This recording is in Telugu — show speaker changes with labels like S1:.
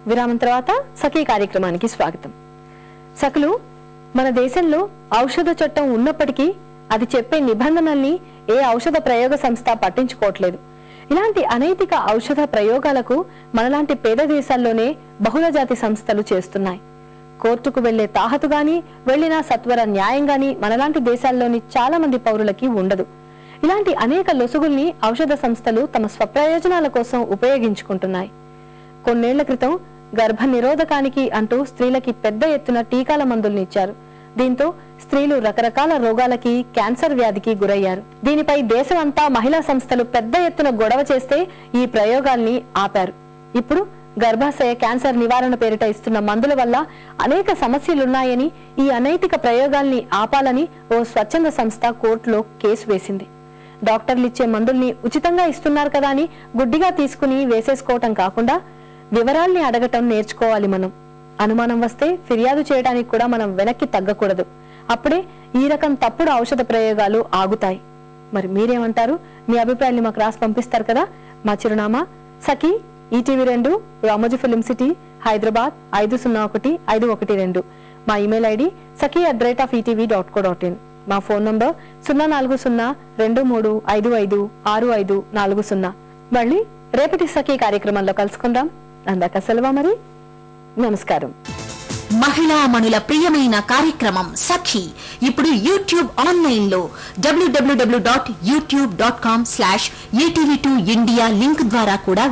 S1: విరామం తర్వాత సఖీ కార్యక్రమానికి స్వాగతం. సఖులు, మన దేశంలో ఔషధ చట్టం ఉన్నప్పటికీ అది చెప్పే నిబంధనల్ని ఏ ఔషధ ప్రయోగ సంస్థ పట్టించుకోవట్లేదు. ఇలాంటి అనైతిక ఔషధ ప్రయోగాలకు మనలాంటి పేద దేశాల్లోనే బహుళజాతి సంస్థలు చేస్తున్నాయి. కోర్టుకు వెళ్లే తాహతు గాని, వెళ్లినా సత్వర న్యాయం గాని మనలాంటి దేశాల్లోని చాలా మంది పౌరులకి ఉండదు. ఇలాంటి అనేక లొసుగుల్ని ఔషధ సంస్థలు తమ స్వప్రయోజనాల కోసం ఉపయోగించుకుంటున్నాయి. కొన్నేళ్ల క్రితం గర్భ నిరోధకానికి అంటూ స్త్రీలకి పెద్ద ఎత్తున టీకాల మందుల్ని ఇచ్చారు. దీంతో స్త్రీలు రకరకాల రోగాలకి, క్యాన్సర్ వ్యాధికి గురయ్యారు. దీనిపై దేశమంతా మహిళా సంస్థలు పెద్ద ఎత్తున గొడవ చేస్తే ఈ ప్రయోగాల్ని ఆపారు. ఇప్పుడు గర్భాశయ క్యాన్సర్ నివారణ పేరిట ఇస్తున్న మందుల వల్ల అనేక సమస్యలున్నాయని, ఈ అనైతిక ప్రయోగాల్ని ఆపాలని ఓ స్వచ్ఛంద సంస్థ కోర్టులో కేసు వేసింది. డాక్టర్లు ఇచ్చే మందుల్ని ఉచితంగా ఇస్తున్నారు కదా అని గుడ్డిగా తీసుకుని వేసేసుకోవటం కాకుండా వివరాల్ని అడగటం నేర్చుకోవాలి. మనం అనుమానం వస్తే ఫిర్యాదు చేయడానికి కూడా మనం వెనక్కి తగ్గకూడదు. అప్పుడే ఈ రకం తప్పుడు ఔషధ ప్రయోగాలు ఆగుతాయి. మరి మీరేమంటారు? మీ అభిప్రాయాన్ని మాకు రాసి పంపిస్తారు కదా. మా చిరునామా Sakhi, ETV 2, Ramoji film city, Hyderabad 501512. మా ఇమెయిల్ ఐడి sakhi@etv.co.in. మా ఫోన్ నంబర్ 04023556540. మళ్ళీ రేపటి సఖీ కార్యక్రమంలో కలుసుకుందాం. అందాక సెలవు మరి. నమస్కారం.
S2: మహిళా మణుల ప్రియమైన కార్యక్రమం సఖీ ఇప్పుడు యూట్యూబ్ ఆన్లైన్ లో www.youtube.com/etv2india లింక్ ద్వారా కూడా